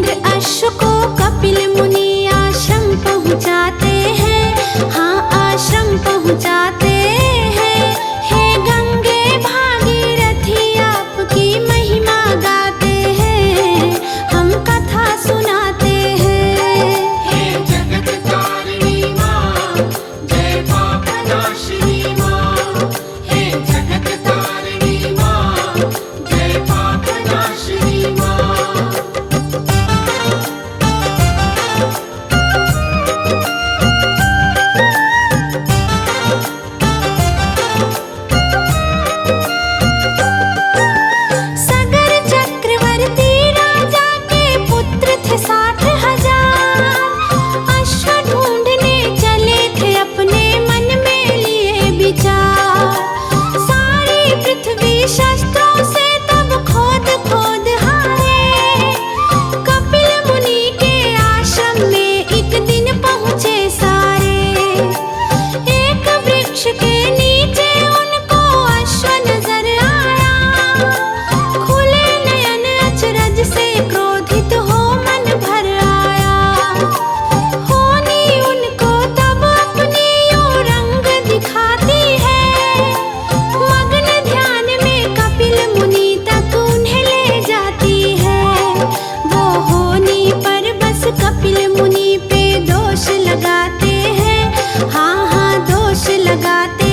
पुत्र अश्व को कपिल मुनि आश्रम पहुँचाते हैं, हाँ आश्रम पहुँचाते हैं। हे गंगे भागीरथी आपकी महिमा गाते हैं, हम कथा सुनाते हैं। हे जगत तारिणी माँ, जय पाप नाशिनी माँ। हे जगत तारिणी माँ, जय पाप नाशिनी माँ। सगर चक्रवर्ती राजा के पुत्र थे 60,000। अश्व ढूंढने चले थे अपने मन में लिए विचार। सारी पृथ्वी शस्त्रों से तब खोद खोद हारे। कपिल मुनि के आश्रम में एक दिन पहुँचे सारे। एक वृक्ष के नीचे उनको अश्व नजर आया। खुले नयन अचरज से क्रोधित हो मन भर आया। होनी उनको तब अपनी यूं रंग दिखाती है। मग्न ध्यान में कपिल मुनि तक उन्हें ले जाती है। वो होनी पर बस कपिल मुनि पे दोष लगाते हैं, हाँ हाँ दोष लगाते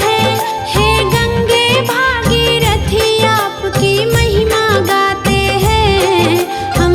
हैं। हे गंगे भागीरथी आपकी महिमा गाते हैं, हम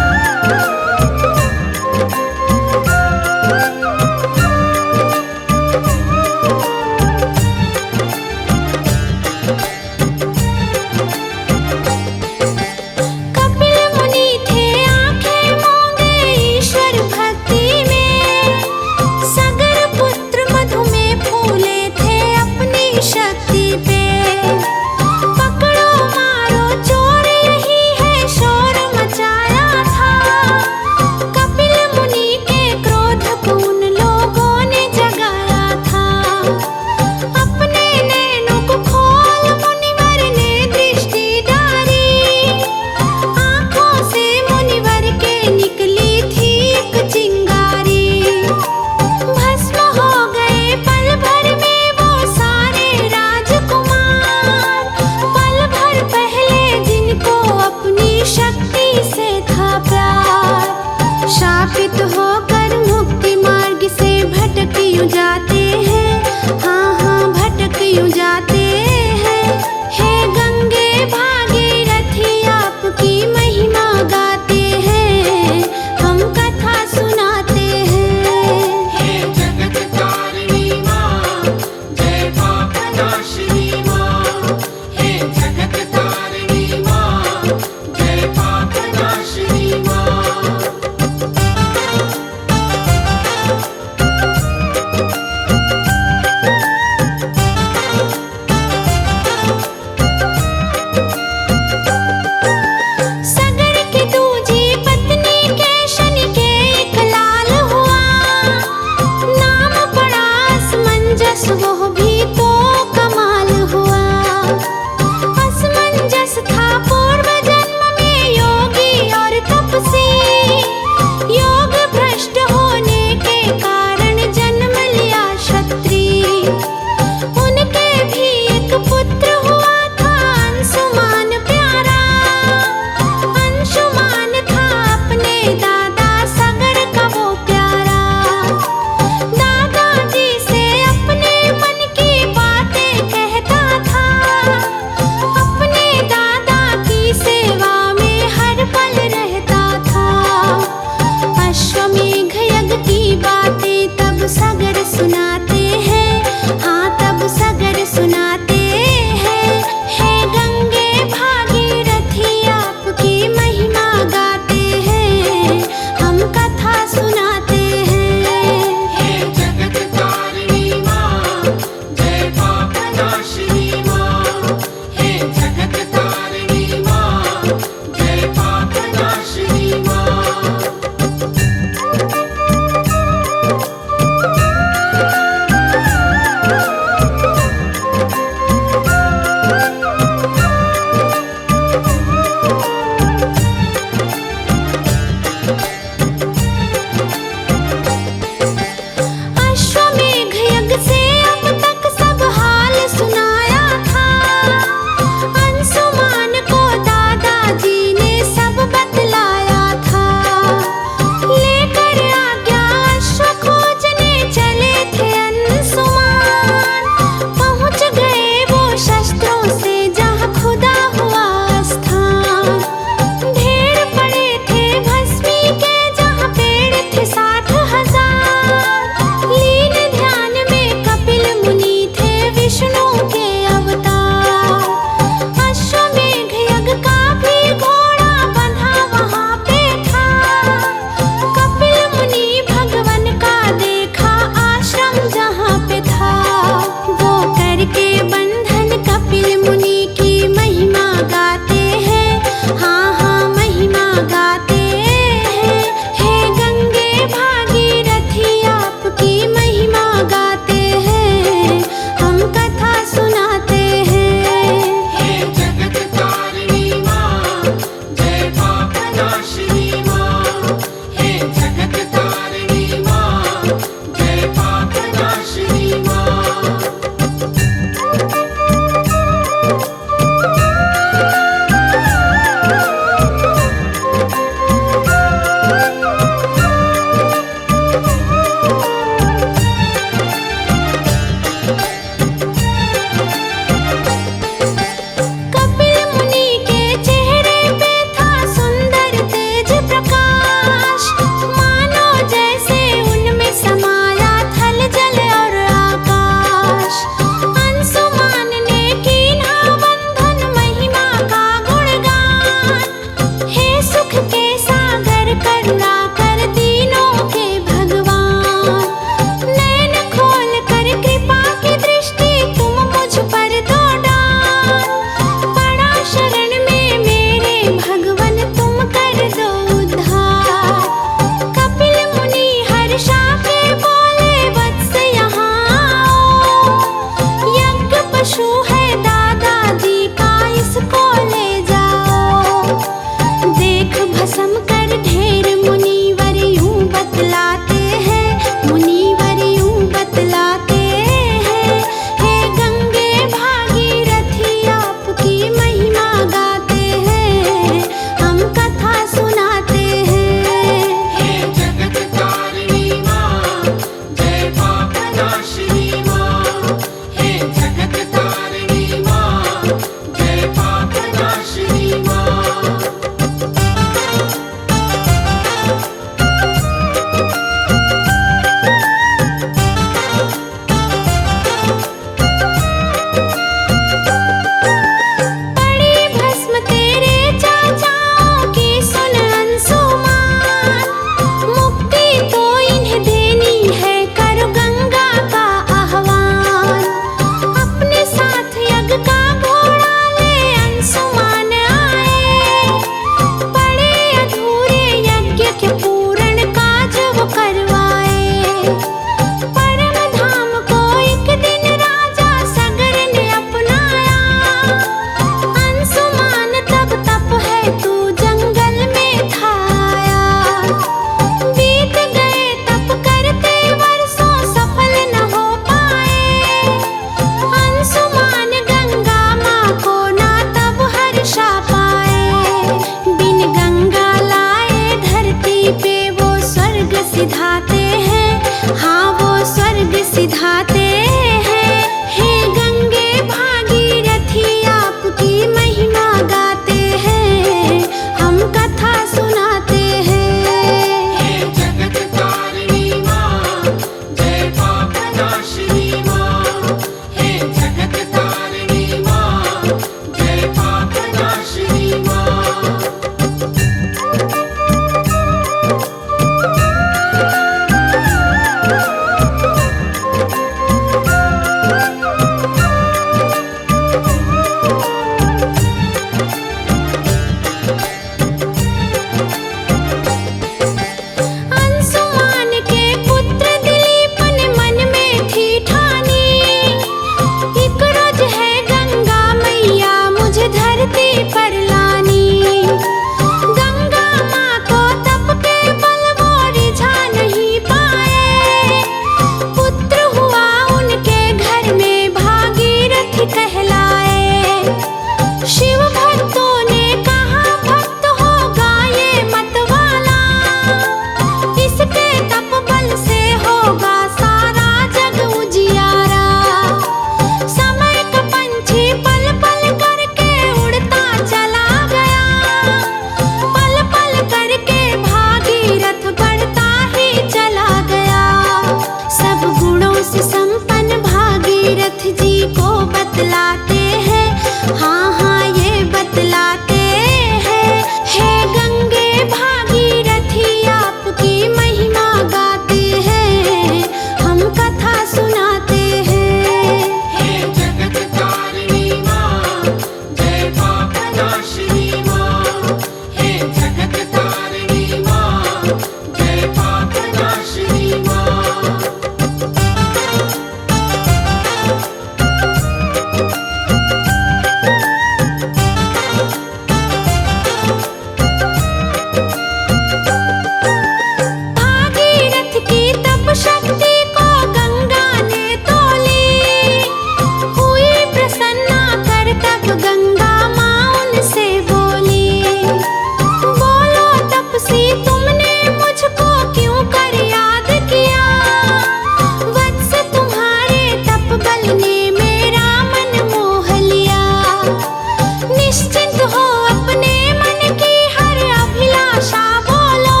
निश्चिंत हो अपने मन की हर अभिलाषा बोलो,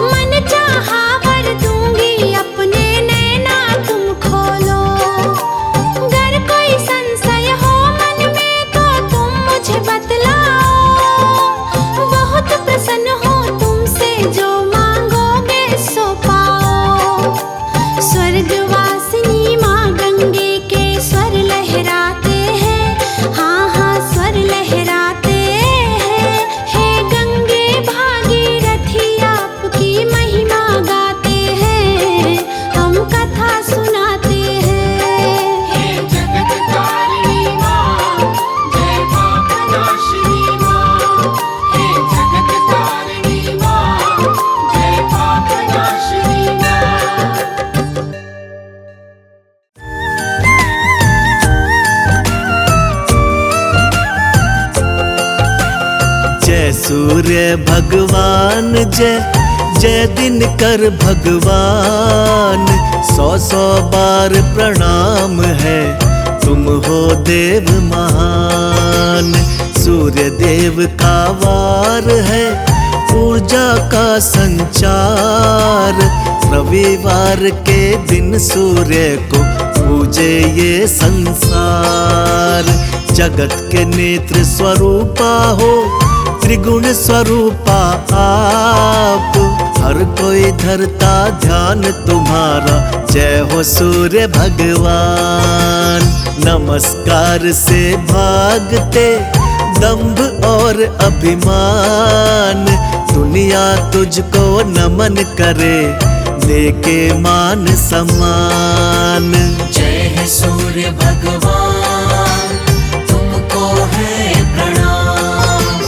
मन चाहा वर दूंगी अपने नैना तुम खोलो। अगर कोई संशय हो मन में तो तुम मुझे बतलाओ, बहुत प्रसन्न हो तुमसे जो मांगोगे सो पाओ। स्वर्गवासिनी माँ गंगे के स्वर लहराते हैं, हाँ हाँ स्वर लहराते हैं। हे गंगे भागीरथी आपकी महिमा गाते हैं, हम कथा सुनाते हैं। हे जगत तारिणी माँ, जय पाप नाशिनी माँ। हे जगत तारिणी माँ, जय पाप नाशिनी माँ। जय सूर्य भगवान जय, जय दिनकर भगवान। 100 बार प्रणाम है, तुम हो देव महान। सूर्य देव का वार है, ऊर्जा का संचार। रविवार के दिन सूर्य को पूजे ये संसार। जगत के नेत्र स्वरूपा हो, त्रिगुण स्वरूपा आप। हर कोई धरता ध्यान तुम्हारा, जय हो सूर्य भगवान। नमस्कार से भागते दंभ और अभिमान। दुनिया तुझको नमन करे, देके मान सम्मान। जय है सूर्य भगवान, तुमको है प्रणाम।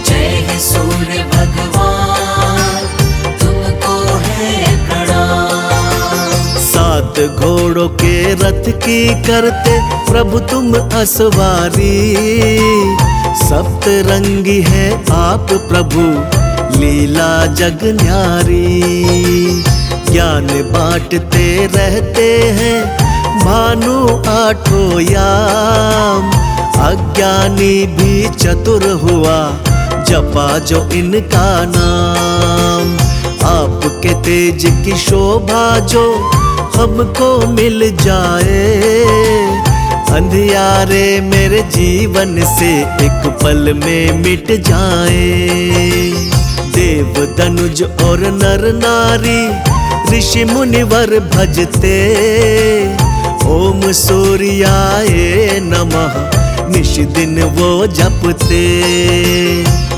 जय है सूर्य भगवान, तुमको है प्रणाम। 7 घोड़ों के रथ की करते प्रभु तुम असवारी। सप्तरंगी है आप प्रभु, लीला जग न्यारी। ज्ञान बांटते रहते हैं, भानु 8 याम। अज्ञानी भी चतुर हुआ, जपा जो इनका नाम। आपके तेज की शोभा जो हमको मिल जाए। अंधियारे मेरे जीवन से एक पल में मिट जाए। देव दनुज और नर नारी, ऋषि मुनिवर भजते। ओम सूर्याय नमः, निश दिन वो जपते।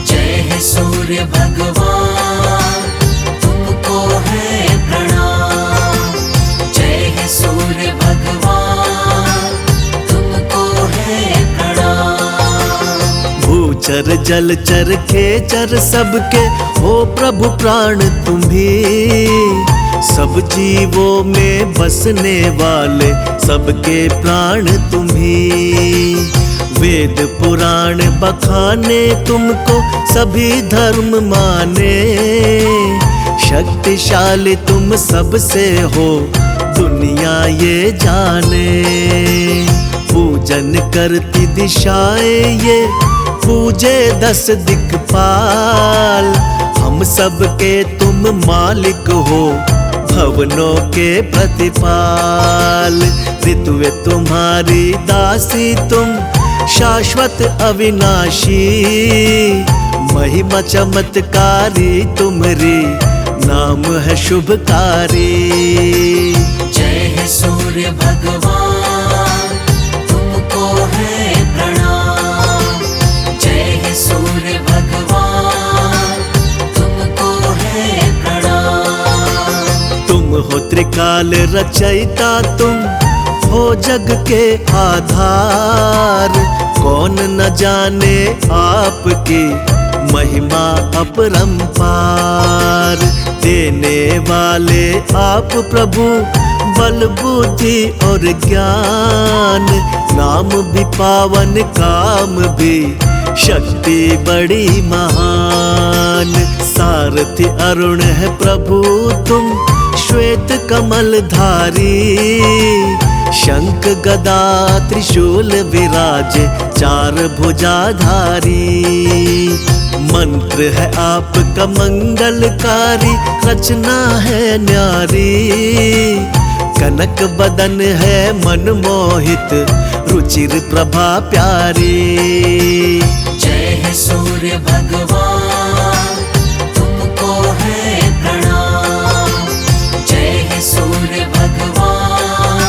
जय है सूर्य भगवान, तुमको है प्रणाम। जय है सूर्य भगवान, तुमको है प्रणाम। भूचर जलचर खेचर सबके हो प्रभु प्राण तुम्ही। सब जीवों में बसने वाले सबके प्राण तुम्ही। वेद पुराण बखाने तुमको सभी धर्म माने। शक्तिशाली तुम सबसे हो, दुनिया ये जाने। पूजन करती दिशाएं ये, पूजे 10 दिक्पाल। हम सबके तुम मालिक हो, भवनों के प्रतिपाल। ऋतुए तुम्हारी दासी तुम, शाश्वत अविनाशी। महिमा चमत्कारी तुम्हारी, नाम है शुभकारी। जय है सूर्य भगवान, तुमको है प्रणाम। जय है सूर्य भगवान, तुमको है प्रणाम। तुम हो त्रिकाल रचयिता, तुम हो जग के आधार। कौन न जाने आपकी महिमा अपरंपार। देने वाले आप प्रभु, बल बुद्धि और ज्ञान। नाम भी पावन, काम भी, शक्ति बड़ी महान। सारथी अरुण है प्रभु तुम, श्वेत कमल धारी। शंख गदा त्रिशूल विराजे, चार भुजाधारी। मंत्र है आपका मंगलकारी, रचना है न्यारी। कनक बदन है मनमोहित, रुचिर प्रभा प्यारी। जय है सूर्य भगवान, तुमको है प्रणाम। जय है सूर्य भगवान,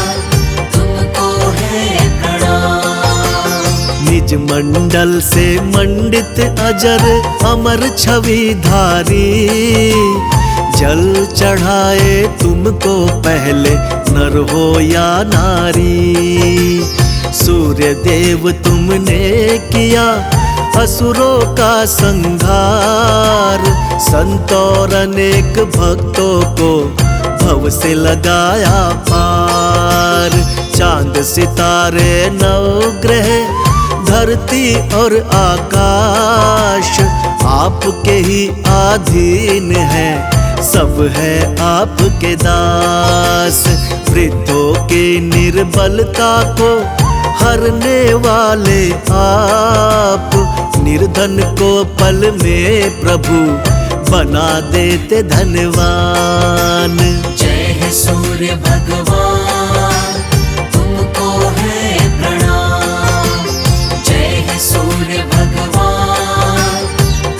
तुमको है प्रणाम। निज मंडल से मंडित अजर अमर छवि धारी। जल चढ़ाए तुमको पहले नर हो या नारी। सूर्य देव तुमने किया असुरों का संहार। संतों अनेक भक्तों को भव से लगाया पार। चांद सितारे नवग्रह धरती और आकाश आपके ही अधीन है, सब है आपके दास। वृद्धों की निर्बलता को हरने वाले आप। निर्धन को पल में प्रभु बना देते धनवान। जय है सूर्य भगवान, तुमको है प्रणाम। जय है सूर्य भगवान,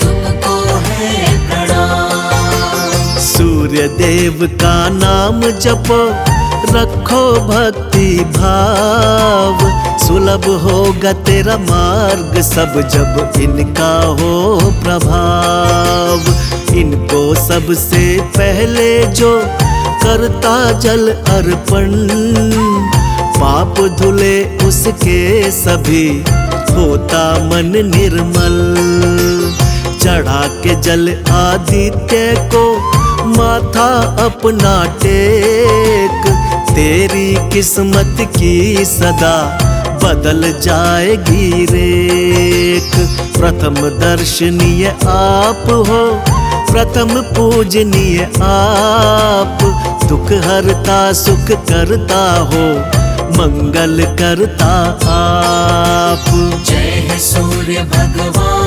तुमको है प्रणाम। सूर्य देव का नाम जपो, रखो भक्ति भाव। सुलभ होगा तेरा मार्ग सब जब इनका हो प्रभाव। इनको सबसे पहले जो करता जल अर्पण, पाप धुले उसके सभी होता मन निर्मल। चढ़ा के जल आदित्य को माथा अपना टेक। तेरी किस्मत की सदा बदल जाएगी रेख। प्रथम दर्शनीय आप हो, प्रथम पूजनीय आप। दुख हरता सुख करता हो, मंगल करता आप। जय है सूर्य भगवान,